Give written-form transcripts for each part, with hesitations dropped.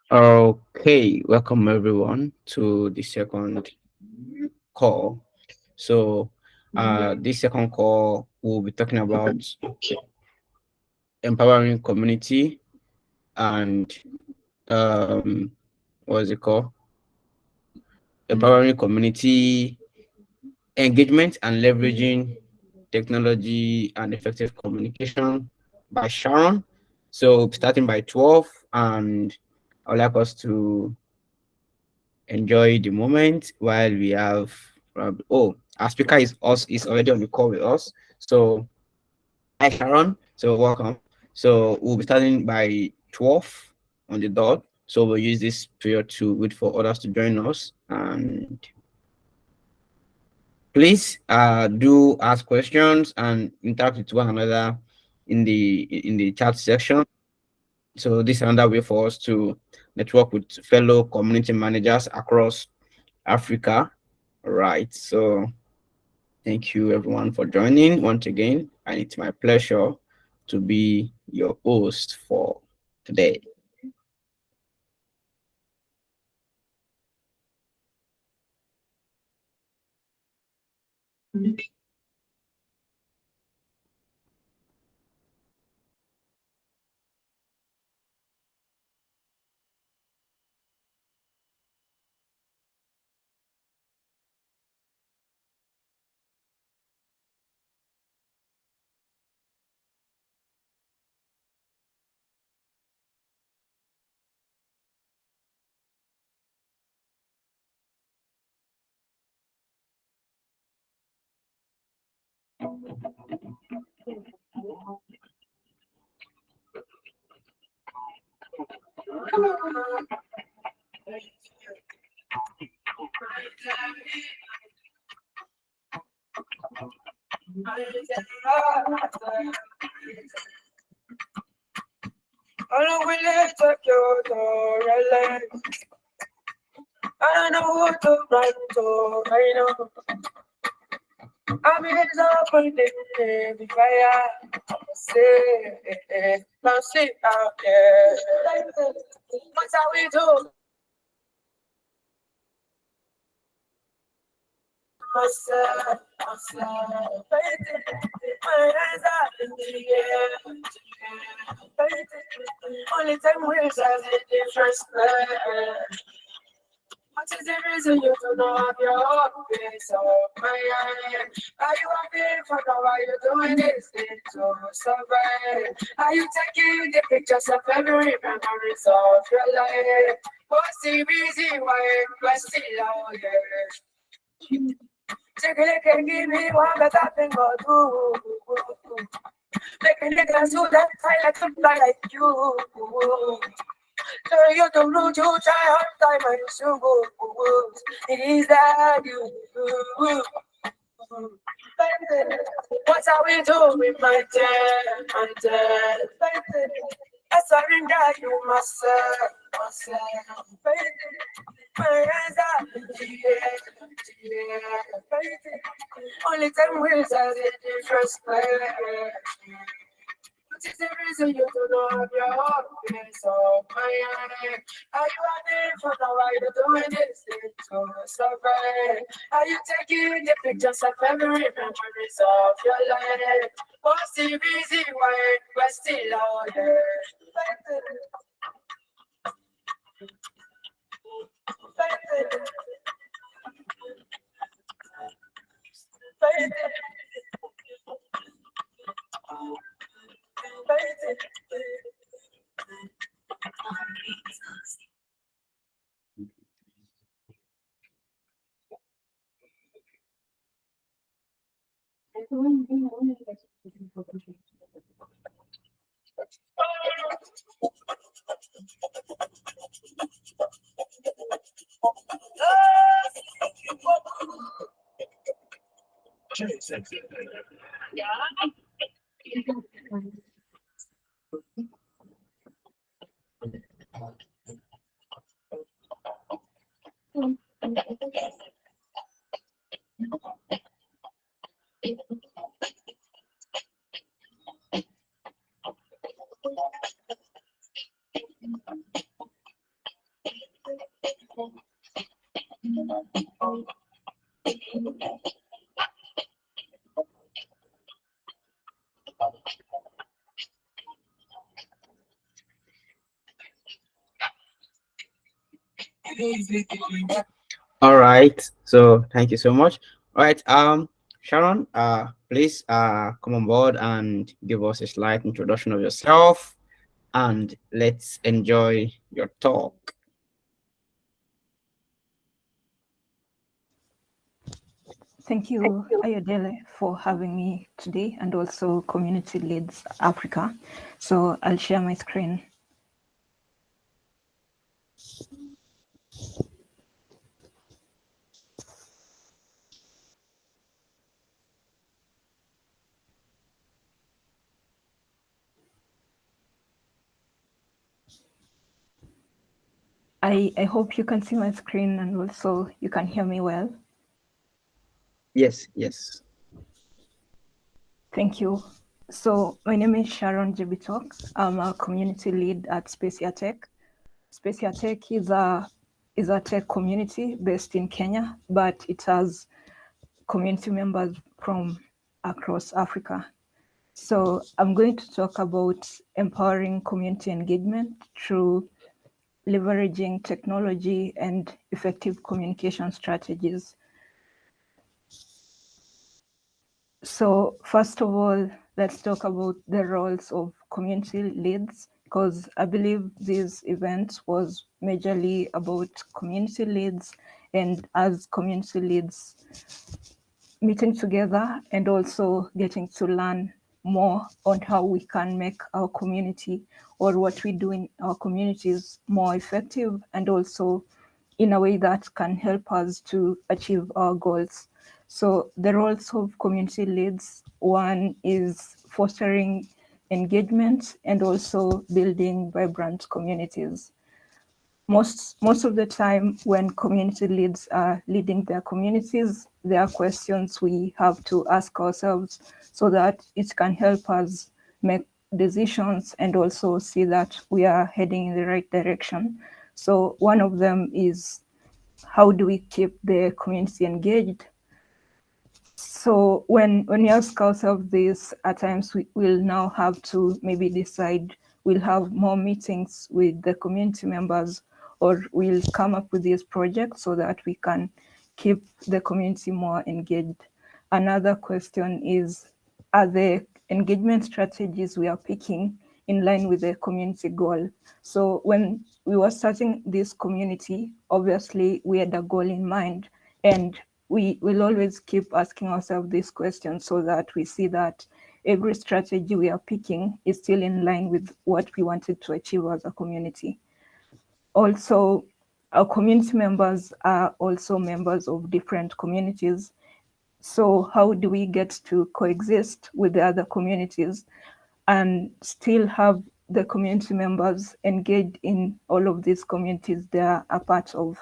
Okay, welcome everyone to the second call. So, this second call we'll be talking about empowering community and what's it called? Empowering community engagement and leveraging technology and effective communication by Sharon. So, starting by 12, and I would like us to enjoy the moment while we have our speaker is already on the call with us. So hi Sharon, so welcome. So we'll be starting by 12 on the dot. So we'll use this period to wait for others to join us, and please do ask questions and interact with one another in the chat section. So this is another way for us to network with fellow community managers across Africa. Right. So thank you everyone for joining once again. And it's my pleasure to be your host for today. I don't know what to write to, I know. I'm in love with the fire. Say, now sit out there. What's how we do? Myself. My eyes are in the air. Only time we have a different square. What is the reason you do not have your own face of my eye? Are you happy for now? Are you doing this thing to survive? Are you taking the pictures of every memories of your life? What's the reason why we're still out here? Take a look and give me one that I think I'll do. Make a look and so that I like to fly like you. You don't know you try hard time and so is that you? What are we doing, my dear, my dear? I surrender you myself. My hands are in the air. Only time we are the different square. What is the reason you do not have your own place of my eye? Are you running for now? Are you doing this thing to survive? Are you taking the pictures of every memories of your life? What's the reason why we're still out here? All right. So thank you so much. All right. Sharon, please come on board and give us a slight introduction of yourself, and let's enjoy your talk. Thank you, Ayodele, for having me today, and also Community Leads Africa. So I'll share my screen. I hope you can see my screen and also you can hear me well. Yes, yes. Thank you. So my name is Sharon Jebitok. I'm a community lead at Spacia Tech. Spacia Tech is a tech community based in Kenya, but it has community members from across Africa. So I'm going to talk about empowering community engagement through leveraging technology and effective communication strategies. So first of all, let's talk about the roles of community leads, because I believe this event was majorly about community leads, and as community leads meeting together and also getting to learn more on how we can make our community or what we do in our communities more effective, and also in a way that can help us to achieve our goals. So the roles of community leads, one is fostering engagement and also building vibrant communities. Most of the time when community leads are leading their communities, there are questions we have to ask ourselves so that it can help us make decisions and also see that we are heading in the right direction. So one of them is, how do we keep the community engaged? So when we ask ourselves this, at times we will now have to maybe decide, we'll have more meetings with the community members, or we'll come up with these projects so that we can keep the community more engaged. Another question is, are the engagement strategies we are picking in line with the community goal? So when we were starting this community, obviously we had a goal in mind, and we will always keep asking ourselves this question so that we see that every strategy we are picking is still in line with what we wanted to achieve as a community. Also, our community members are also members of different communities. So how do we get to coexist with the other communities and still have the community members engaged in all of these communities they are a part of?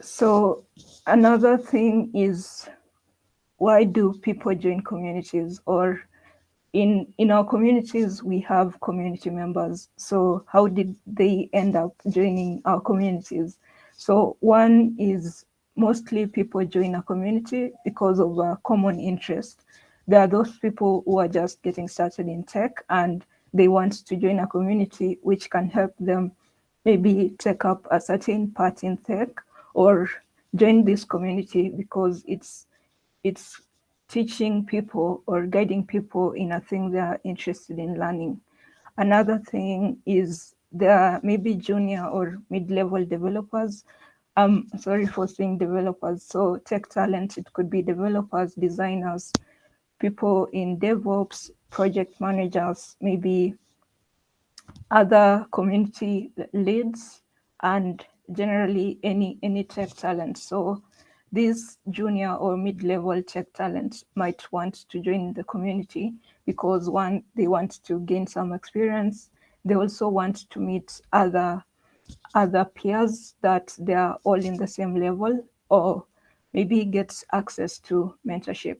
So another thing is, why do people join communities? Or in our communities, we have community members. So how did they end up joining our communities? So one is, mostly people join a community because of a common interest. There are those people who are just getting started in tech and they want to join a community which can help them maybe take up a certain part in tech, or join this community because it's teaching people or guiding people in a thing they are interested in learning. Another thing is, there are maybe junior or mid-level developers. Sorry for saying developers. So tech talent, it could be developers, designers, people in DevOps, project managers, maybe other community leads, and generally any tech talent. So these junior or mid-level tech talents might want to join the community because, one, they want to gain some experience. They also want to meet other peers that they are all in the same level, or maybe get access to mentorship.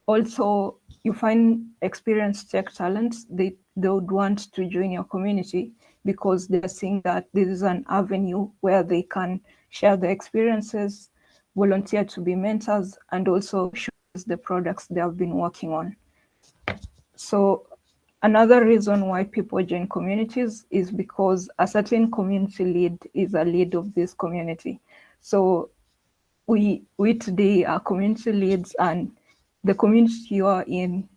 Also, you find experienced tech talents, they would want to join your community because they're seeing that this is an avenue where they can share their experiences, volunteer to be mentors, and also showcase the products they have been working on. So Another reason why people join communities is because a certain community lead is a lead of this community. So we today are community leads, and the community you are in,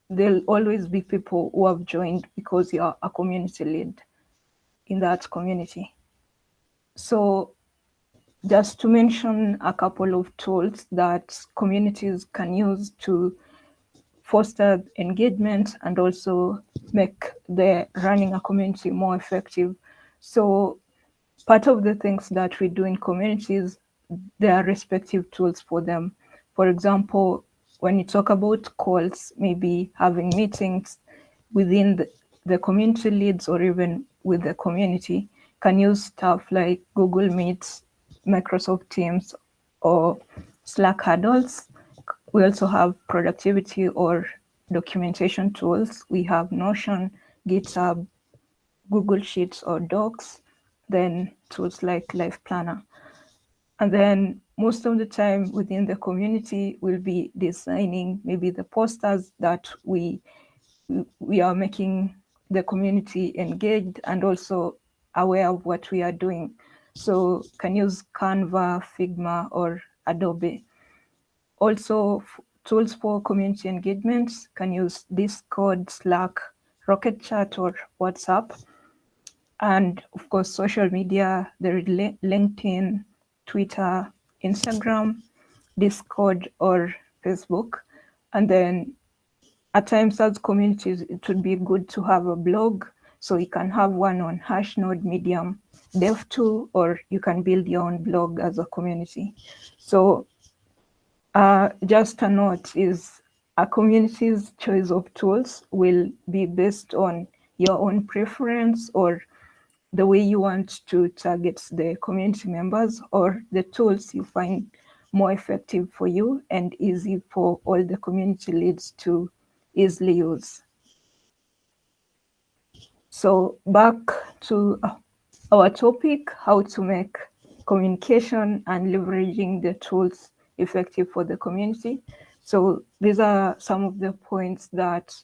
there'll always be people who have joined because you are a community lead in that community. So just to mention a couple of tools that communities can use to foster engagement and also make the running a community more effective. So part of the things that we do in communities, there are respective tools for them. For example, when you talk about calls, maybe having meetings within the community leads or even with the community, can use stuff like Google Meets, Microsoft Teams, or Slack huddles. We also have productivity or documentation tools. We have Notion, GitHub, Google Sheets or Docs, then tools like Life Planner. And then most of the time within the community, we'll be designing maybe the posters that we are making the community engaged and also aware of what we are doing. So can use Canva, Figma, or Adobe. Also, tools for community engagement can use Discord, Slack, Rocket Chat, or WhatsApp. And of course, social media, there is LinkedIn, Twitter, Instagram, Discord, or Facebook. And then at times as communities, it would be good to have a blog. So you can have one on Hashnode, Medium, Dev.to, or you can build your own blog as a community. So just a note is a community's choice of tools will be based on your own preference or the way you want to target the community members or the tools you find more effective for you and easy for all the community leads to easily use. So back to our topic, how to make communication and leveraging the tools effective for the community. So these are some of the points that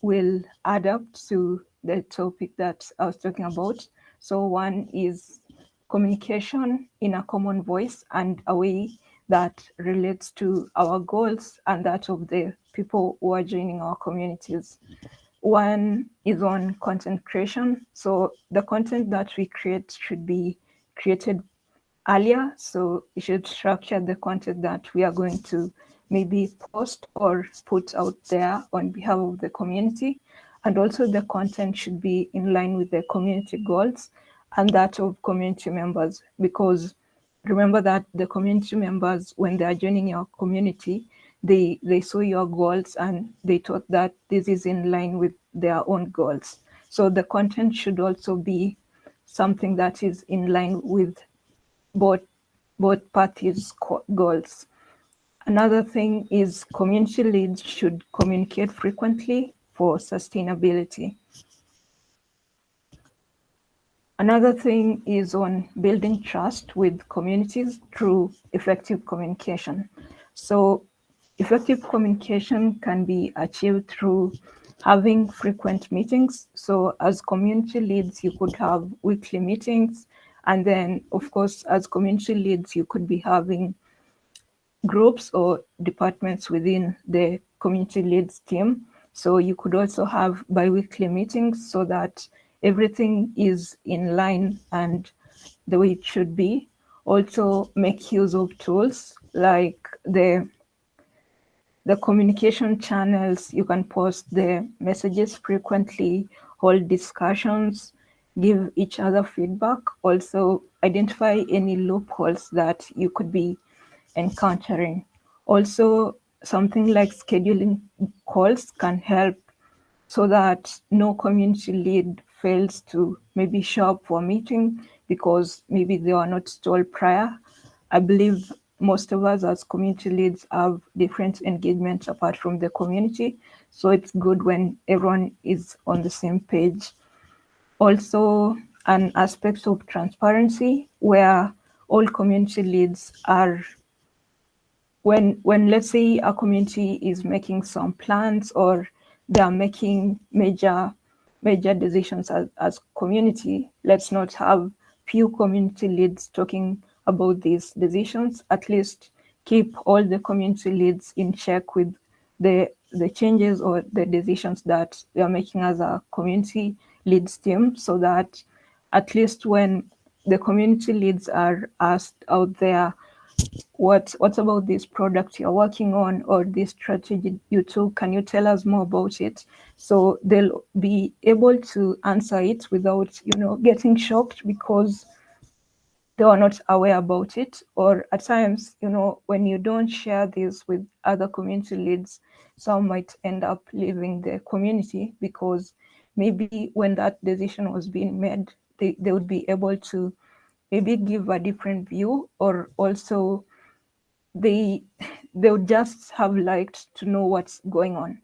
will add up to the topic that I was talking about. So one is communication in a common voice and a way that relates to our goals and that of the people who are joining our communities. One is on content creation. So the content that we create should be created earlier. So we should structure the content that we are going to maybe post or put out there on behalf of the community. And also the content should be in line with the community goals and that of community members, because remember that the community members, when they are joining your community, they saw your goals and they thought that this is in line with their own goals. So the content should also be something that is in line with both parties' goals. Another thing is community leads should communicate frequently for sustainability. Another thing is on building trust with communities through effective communication. So effective communication can be achieved through having frequent meetings. So as community leads, you could have weekly meetings. And then, of course, as community leads, you could be having groups or departments within the community leads team. So you could also have bi-weekly meetings so that everything is in line and the way it should be. Also make use of tools like the communication channels. You can post the messages frequently, hold discussions, give each other feedback. Also identify any loopholes that you could be encountering. Also, something like scheduling calls can help so that no community lead fails to maybe show up for a meeting because maybe they were not told prior. I believe most of us as community leads have different engagements apart from the community. So it's good when everyone is on the same page. Also, an aspect of transparency where all community leads are, when let's say a community is making some plans or they are making major decisions as community, let's not have few community leads talking about these decisions. At least keep all the community leads in check with the changes or the decisions that we are making as a community leads team, so that at least when the community leads are asked out there, what about this product you're working on or this strategy you took, can you tell us more about it? So they'll be able to answer it without getting shocked because they are not aware about it. Or at times, when you don't share this with other community leads, some might end up leaving the community because maybe when that decision was being made, they would be able to maybe give a different view, or also they would just have liked to know what's going on.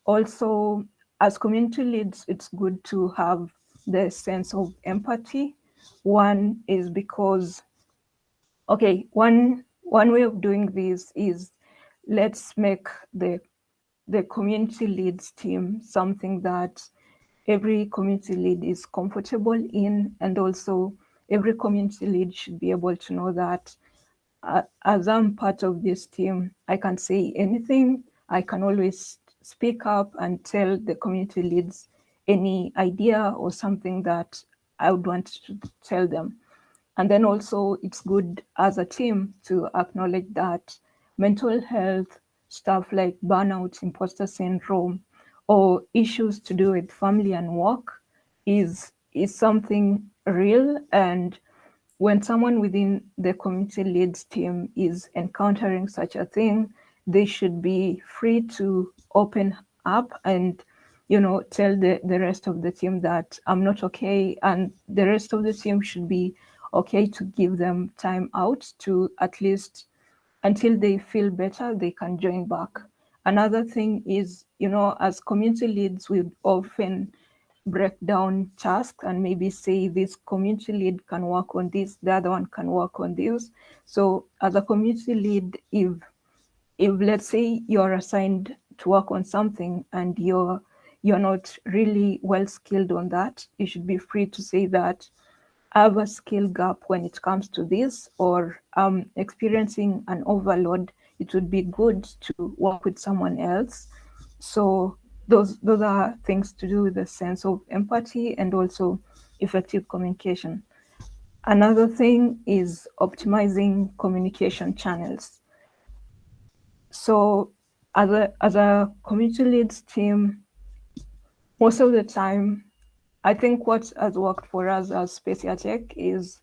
Also, as community leads, it's good to have the sense of empathy. One is because, okay, one way of doing this is, let's make the community leads team something that every community lead is comfortable in, and also every community lead should be able to know that as I'm part of this team, I can say anything. I can always speak up and tell the community leads any idea or something that I would want to tell them. And then also it's good as a team to acknowledge that mental health stuff like burnout, imposter syndrome, or issues to do with family and work is something real. And when someone within the community leads team is encountering such a thing, they should be free to open up and tell the rest of the team that I'm not okay, and the rest of the team should be okay to give them time out to at least until they feel better, they can join back. Another thing is, as community leads, we often break down tasks and maybe say this community lead can work on this, the other one can work on this. So as a community lead, if let's say you're assigned to work on something and you're not really well skilled on that, you should be free to say that I have a skill gap when it comes to this, or I'm experiencing an overload. It would be good to work with someone else. So those are things to do with the sense of empathy and also effective communication. Another thing is optimizing communication channels. So as a community leads team, most of the time, I think what has worked for us as Spacia Tech is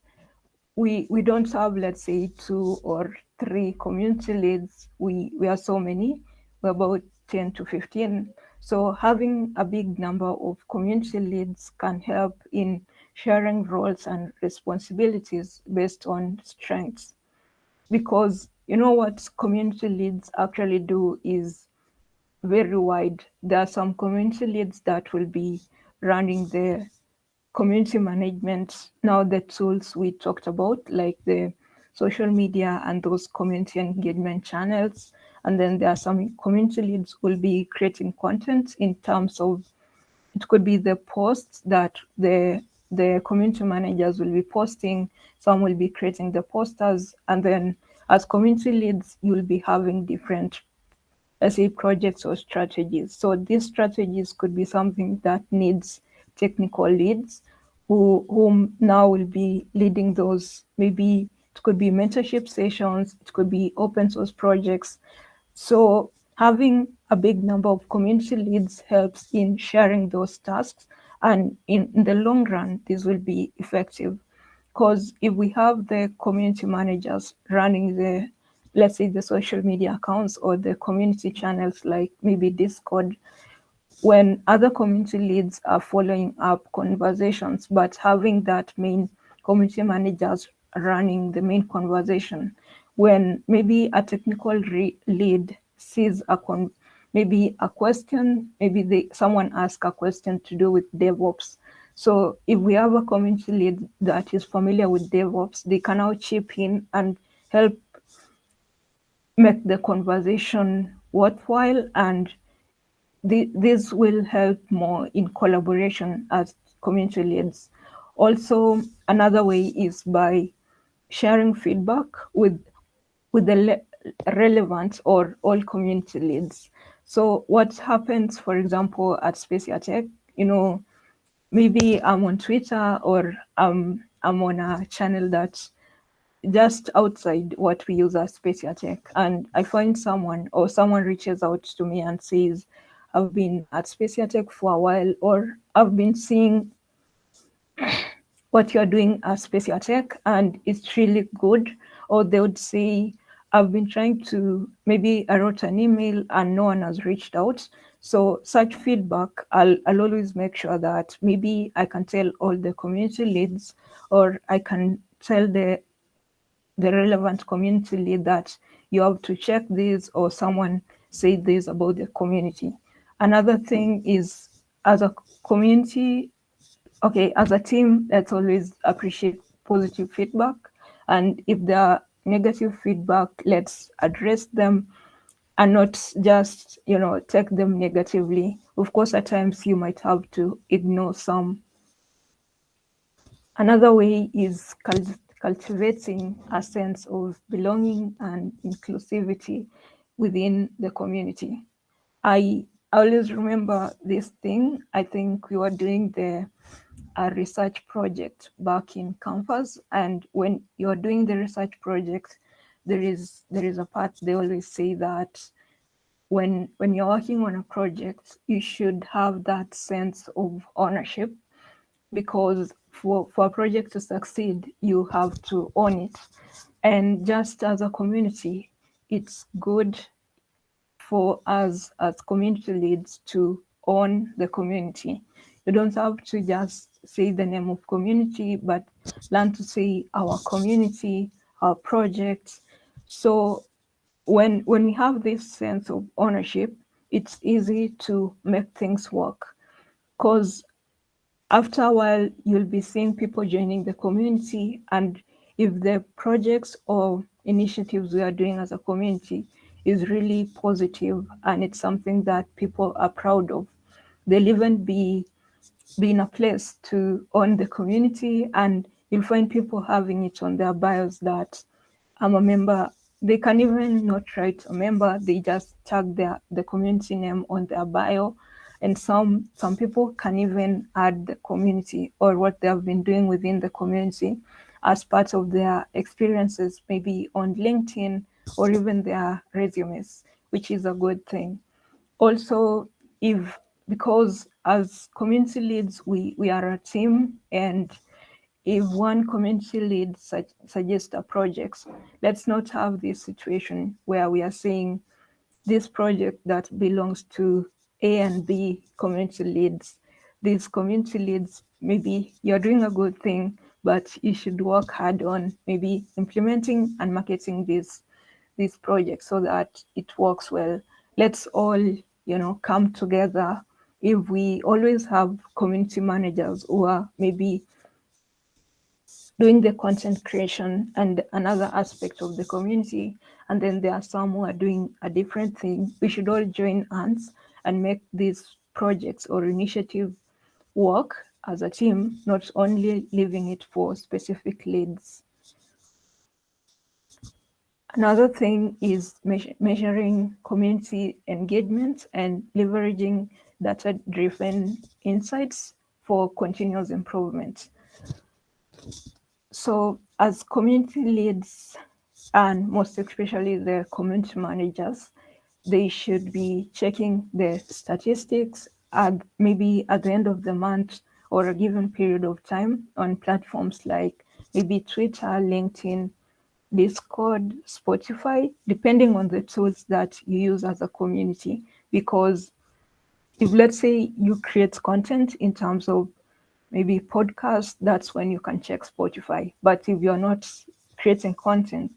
we don't have, let's say, 2 or 3 community leads. We are so many, we're about 10 to 15. So having a big number of community leads can help in sharing roles and responsibilities based on strengths. Because what community leads actually do is very wide. There are some community leads that will be running the community management, now the tools we talked about, like the social media and those community engagement channels. And then there are some community leads who will be creating content in terms of, it could be the posts that the community managers will be posting, some will be creating the posters, and then as community leads, you'll be having different, let's say, projects or strategies. So these strategies could be something that needs technical leads whom now will be leading those. Maybe it could be mentorship sessions, it could be open source projects. So having a big number of community leads helps in sharing those tasks, and in the long run, this will be effective. Because if we have the community managers running the, let's say, the social media accounts or the community channels like maybe Discord, when other community leads are following up conversations, but having that main community managers running the main conversation, when maybe a technical lead sees maybe a question, maybe someone asks a question to do with DevOps. So if we have a community lead that is familiar with DevOps, they can now chip in and help make the conversation worthwhile and this will help more in collaboration as community leads. Also, another way is by sharing feedback with the relevant or all community leads. So what happens, for example, at Spacia Tech, maybe I'm on Twitter or I'm on a channel that's just outside what we use as Spacia Tech, and I find someone or someone reaches out to me and says, I've been at Spacia Tech for a while, or I've been seeing what you're doing at Spacia Tech and it's really good. Or they would say, I've been trying to, maybe I wrote an email and no one has reached out. So such feedback, I'll always make sure that maybe I can tell all the community leads, or I can tell the relevant community lead that you have to check this, or someone said this about the community. Another thing is, as a community, okay, as a team, let's always appreciate positive feedback. And if there are negative feedback, let's address them and not just, take them negatively. Of course, at times you might have to ignore some. Another way is cultivating a sense of belonging and inclusivity within the community. I always remember this thing. I think we were doing a research project back in campus, and when you're doing the research project, there is a part they always say that when you're working on a project, you should have that sense of ownership, because for a project to succeed, you have to own it. And just as a community, it's good for us as community leads to own the community. You don't have to just say the name of community, but learn to say our community, our project. So when we have this sense of ownership, it's easy to make things work, because after a while, you'll be seeing people joining the community, and if the projects or initiatives we are doing as a community is really positive and it's something that people are proud of, they'll even be in a place to own the community, and you'll find people having it on their bios that I'm a member. They can even not write a member, they just tag the community name on their bio. And some people can even add the community or what they have been doing within the community as part of their experiences, maybe on LinkedIn or even their resumes, which is a good thing. Also, because as community leads, we are a team, and if one community lead suggests a project, let's not have this situation where we are saying this project that belongs to A and B community leads. These community leads, maybe you're doing a good thing, but you should work hard on maybe implementing and marketing this project so that it works well. Let's all, come together. If we always have community managers who are maybe doing the content creation and another aspect of the community, and then there are some who are doing a different thing, we should all join hands and make these projects or initiative work as a team, not only leaving it for specific leads. Another thing is measuring community engagement and leveraging data-driven insights for continuous improvement. So as community leads, and most especially the community managers, they should be checking the statistics maybe at the end of the month or a given period of time on platforms like maybe Twitter, LinkedIn, Discord, Spotify, depending on the tools that you use as a community. Because if, let's say, you create content in terms of maybe podcast, that's when you can check Spotify. But if you're not creating content,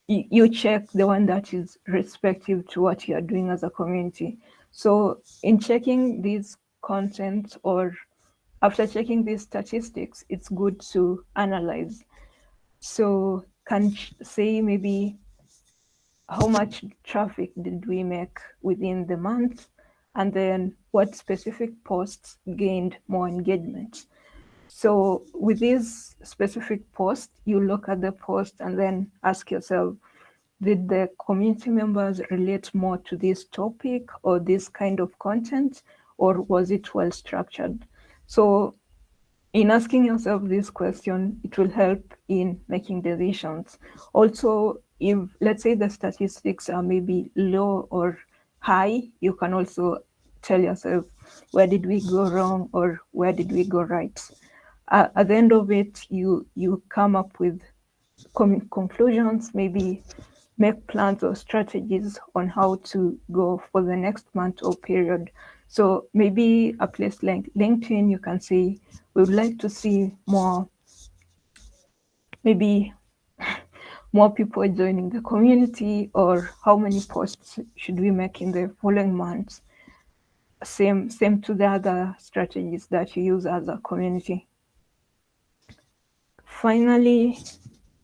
you check the one that is respective to what you're doing as a community. So in checking these content, or after checking these statistics, it's good to analyze. So can say maybe how much traffic did we make within the month, and then what specific posts gained more engagement. So with these specific posts, you look at the post and then ask yourself, did the community members relate more to this topic or this kind of content, or was it well structured? So in asking yourself this question, it will help in making decisions. Also, if let's say the statistics are maybe low or high, you can also tell yourself, where did we go wrong or where did we go right? At the end of it, you come up with conclusions, maybe make plans or strategies on how to go for the next month or period. So maybe a place like LinkedIn, you can say, we would like to see maybe more people joining the community, or how many posts should we make in the following months? Same to the other strategies that you use as a community. Finally,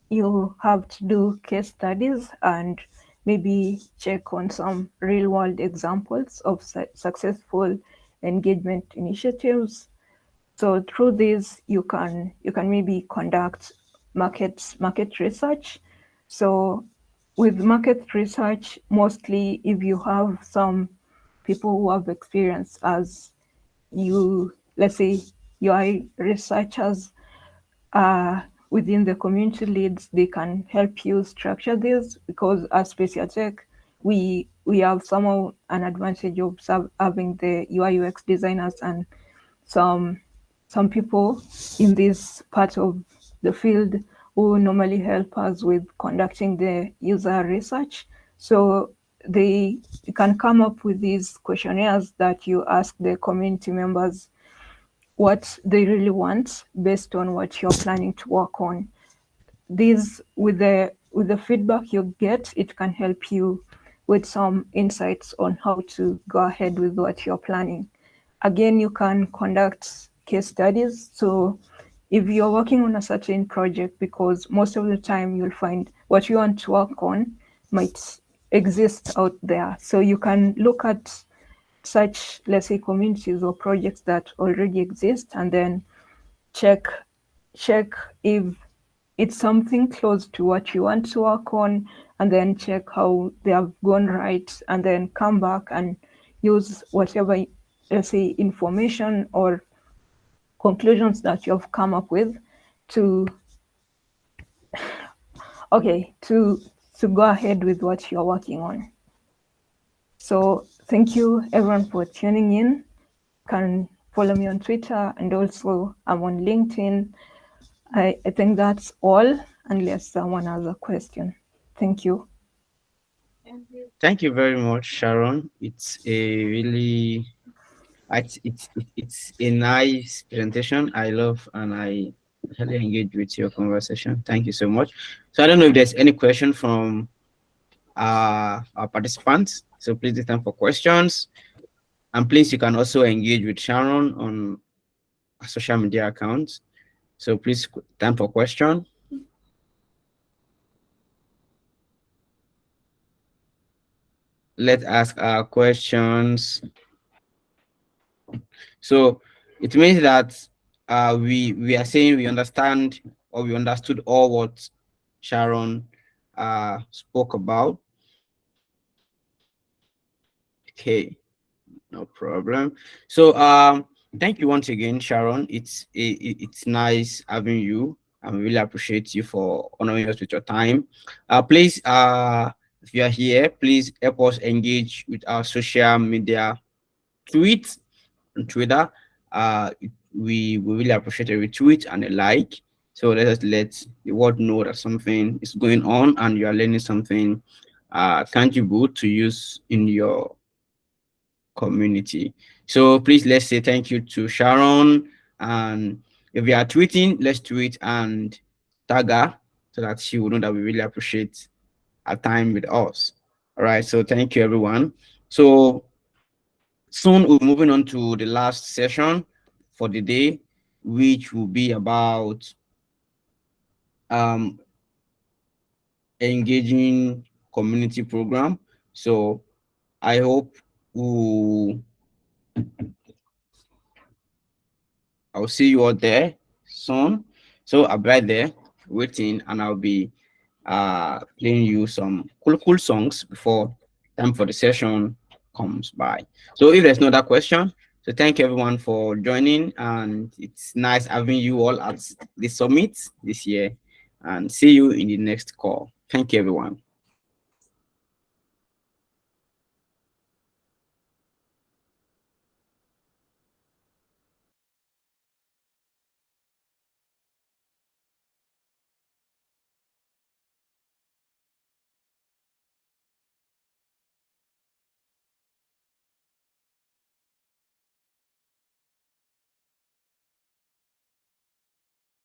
you have to do case studies and maybe check on some real world examples of successful engagement initiatives. So through this, you can maybe conduct market research. So with market research, mostly if you have some people who have experience as let's say UI researchers within the community leads, they can help you structure this, because as Speciatech, we have somehow an advantage of having the UI UX designers and some people in this part of the field who normally help us with conducting the user research. So they can come up with these questionnaires that you ask the community members what they really want based on what you're planning to work on. These, with the feedback you get, it can help you with some insights on how to go ahead with what you're planning. Again, you can conduct case studies. So if you're working on a certain project, because most of the time you'll find what you want to work on might exist out there. So you can look at such, let's say, communities or projects that already exist, and then check if it's something close to what you want to work on, and then check how they have gone right, and then come back and use whatever, let's say, information or conclusions that you've come up with to go ahead with what you're working on. So thank you everyone for tuning in. You can follow me on Twitter, and also I'm on LinkedIn. I think that's all, unless someone has a question. Thank you. Thank you very much, Sharon. It's a really it's a nice presentation. I love and I really engage with your conversation. Thank you so much. So I don't know if there's any question from our participants. So please take time for questions. And please, you can also engage with Sharon on our social media accounts. So please, time for question. Let's ask our questions. So it means that we are saying we understand, or we understood all what Sharon spoke about. Okay, no problem. So thank you once again, Sharon. It's nice having you. I really appreciate you for honoring us with your time. Please, if you are here, please help us engage with our social media tweets on Twitter. We really appreciate a retweet and a like. So let us let the world know that something is going on and you are learning something tangible to use in your community. So please, let's say thank you to Sharon. And if you are tweeting, let's tweet and tag her so that she will know that we really appreciate her time with us. All right. So thank you, everyone. So soon we're moving on to the last session for the day, which will be about engaging community program. So I hope I'll see you all there soon. So I'll be right there waiting, and I'll be playing you some cool songs before time for the session comes by. So if there's no other question, so thank you everyone for joining, and it's nice having you all at the summit this year, and see you in the next call. Thank you everyone.